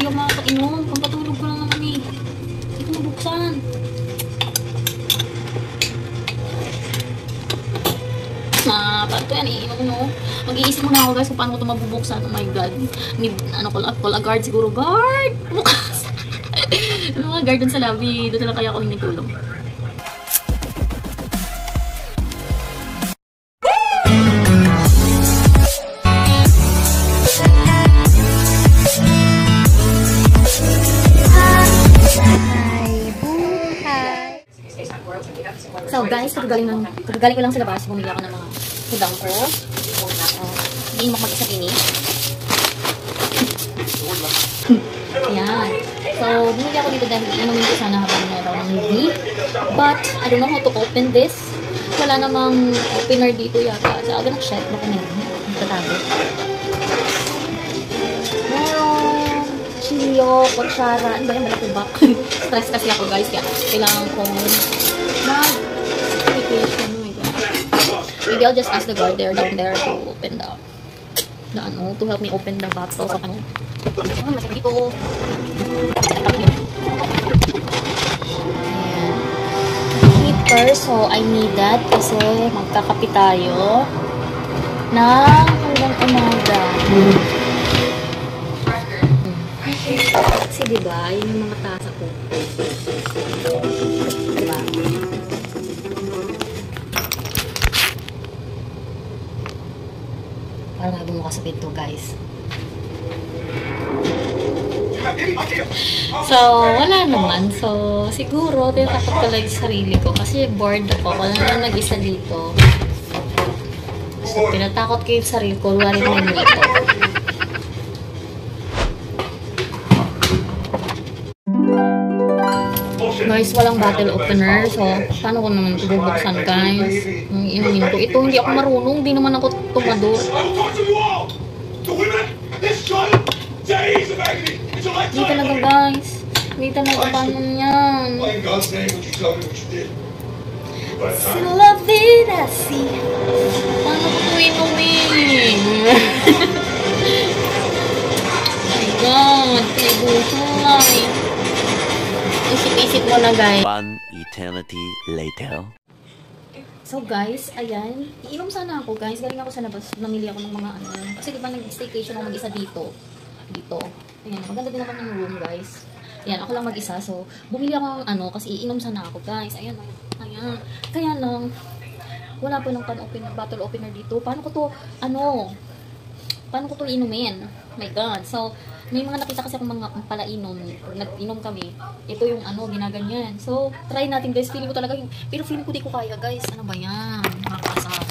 Hindi ako makakainom. Pampatulog ko lang naman eh. Hindi ko mabuksan. Paano to yan eh. Mag-iisip muna ako guys kung paano ko ito mabubuksan. Oh my god. Need, call a guard siguro. Guard! Bukas! Mga guard dun sa lobby. Doon na lang kaya ako hinitulong. So guys, kagagaling ko lang sa labas. Bumili ako ng mga hudang ko. Hindi mo mag-isa din eh. Ayan. So, bumili ako dito dahil inumin ko sana habang meron ng movie. But, I don't know how to open this. Wala namang opener dito yata. So, I'm gonna check. Baka meron. Tatago. Meron. Chilio, kutsara. Ano ba yung malakubak? Stress kasi ako guys. Kaya kailangan kong mag-application. Oh my god. Maybe I'll just ask the guard there down there to open to help me open the bottle. So, masakit dito. Heater. So, I need that kasi magkakape tayo ng hanggang umaga. Kasi diba, yun yung mga tasa ko. Diba? Parang may bumuka sa pinto, guys. So, wala naman. So, siguro, tinatakot ko lang yung sarili ko. Kasi bored ako. Wala na nag-isa dito. So, tinatakot ko yung sarili ko. Wala rin naman dito. Guys, walang bottle opener. So, paano ko naman ito bubuksan, guys? Inumin ko. Ito, hindi ako marunong. Hindi naman ako tumador. Hindi talaga, guys. Hindi talaga paano yan. Sila vida, si. Paano ko ito inumin? Oh my god. Pinagbuhay. Isip-isip mo na, guys. One eternity later. So, guys, ayan. Iinom sana ako, guys. Galing ako sa labas. Namili ako ng mga ano. Kasi diba nag-staycation ako mag-isa dito. Dito. Ayan. Maganda din naman yung room, guys. Ayan. Ako lang mag-isa. So, bumili ako ng ano. Kasi iinom sana ako, guys. Ayan. Ayan. Kaya lang, wala pa lang bottle opener dito. Paano ko to inumin? Oh my god. So, may mga nakita kasi akong mga palainom. Nag-inom kami. Ito yung ano, ginaganyan. So, try natin guys. Feeling ko talaga yung... Pero feeling ko di ko kaya guys. Ano ba yan? Makakasap.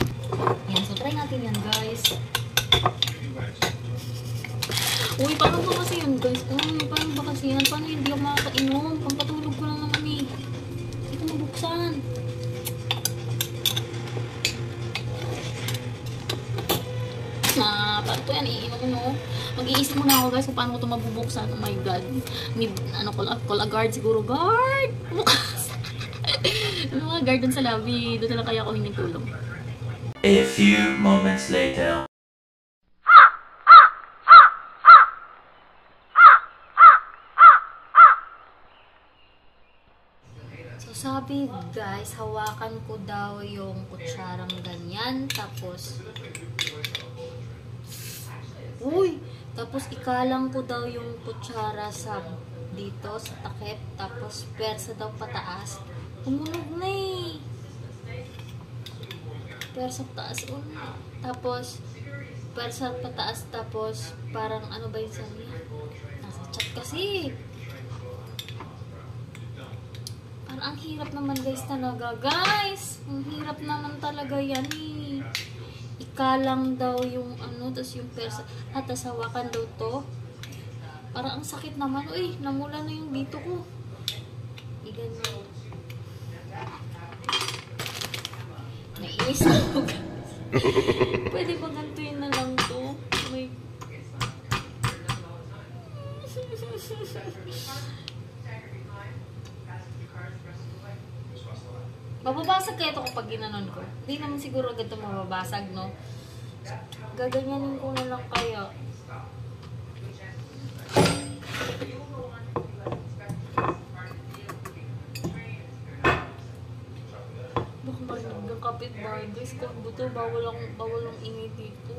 Yan. So, try natin yan guys. Uy, paano ba kasi yan guys? Uy, paano ba kasi yan? Paano hindi ako makakainom? Pampatulog ko lang naman eh. Hindi ko mabuksan. Paano to yan eh? Mag-iisip muna ako guys kung paano ko ito mabubuksan. Oh my god. Need, call a guard siguro. Guard! Bukas! Mga guard dun sa lobby. Doon na lang kaya ako hinitulong. A few moments later. So sabi guys, hawakan ko daw yung kutsarang ganyan. Tapos tapos ikalang ko daw yung kutsara sa dito sa takip, tapos persa daw pataas. Tumunog na eh. Persa pataas una. Tapos persa pataas, tapos parang ano ba yun sa niya? Nasa chat kasi. Parang ang hirap naman guys talaga. Guys! Ang hirap naman talaga yan eh. Ikalang daw yung ano, tapos yung persa, at tas hawakan daw to. Parang ang sakit naman. Uy, namula na yung dito ko. Ganun. Nainis ako. Pwede ba gantuin na lang to? May... Mababasag kaya ito kapag ginanon ko. Hindi naman siguro agad ito mababasag, no? Gaganyanin ko na lang kaya. kapitbahay. Guys, kung buto, bawal ang ingay dito.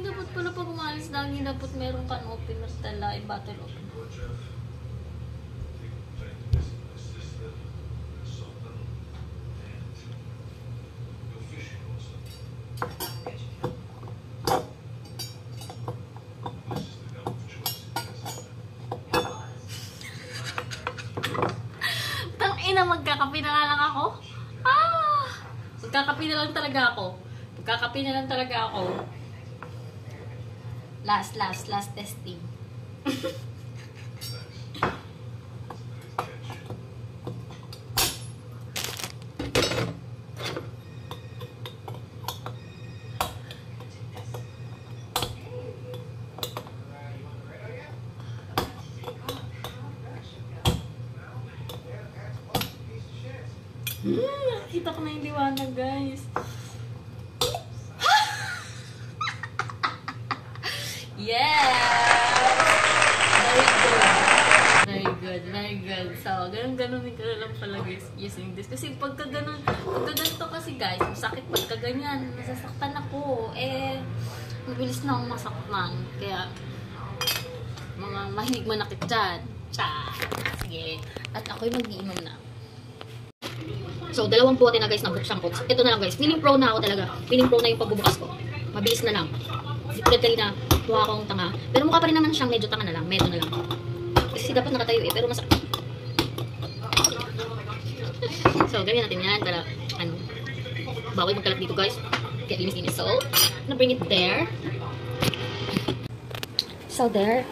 Dapat pala pag umalis lagi, dapat meron kang open na tala, i-bottle open. Tangina, magkakape na lang ako? Magkakape na lang talaga ako. Magkakape na lang talaga ako. Last testing. Nakita ko na yung liwanag, guys. Yes! Very good. So, ganun ka na lang pala, guys, using this. Kasi pagka ganito kasi, guys, masakit pagka ganyan. Nasasaktan ako. Mabilis na akong masaktan. Kaya, mga mahilig manakit dyan. Sige. At ako'y mag-iinom na. So, 2 pote na, guys, na buksan ko. Ito na lang, guys. Feeling pro na ako talaga. Feeling pro na yung pagbubukas ko. Mabilis na lang. Tulad kanina, tuwa akong tanga. Pero mukha pa rin naman siyang medyo tanga na lang. Medyo na lang. Kasi dapat nakatayo pero masakit. So, gawin natin yan para, bawal magkalat dito, guys. Kaya linis-linis. So, I'm gonna bring it there. So, there.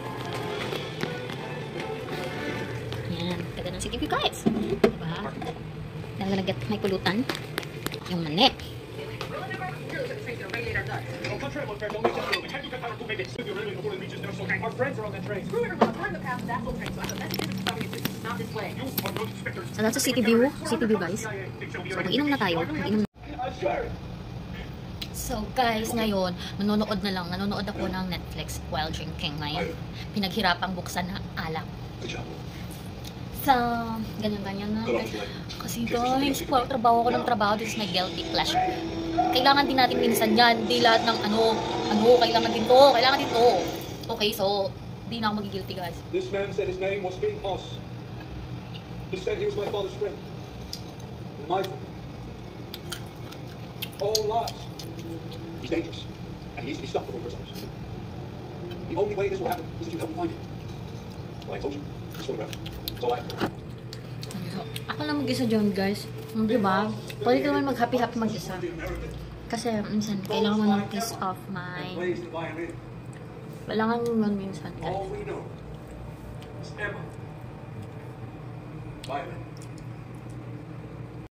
Yan. Taga ng CTV, guys. Diba? Dahil na nag-get may pulutan. Yung mani. So that's a city view guys. So mag-inom na tayo. So guys, ngayon nanonood ako ng Netflix while drinking my pinaghirapang buksan na alak. So, ganyan-ganyan na. Kasi guys, trabaho ko ng trabaho. This is my guilty pleasure. Kailangan din natin minsan yan. Di lahat ng kailangan din to. Okay, so, di na ako magigilty, guys. This man said his name was King Os. He said he was my father's friend. My friend. All lies. He's dangerous. And he needs to be stopped before he goes others. The only way this will happen is if you help me find him. Well, I told you. This photograph. So ako lang mag-isa dyan, guys. Diba? Pwede ka naman mag-happy-happy mag-isa. Kasi, minsan, kailangan mo ng peace of mind. Kailangan mo nun minsan, guys. All we know is Emma. Violent.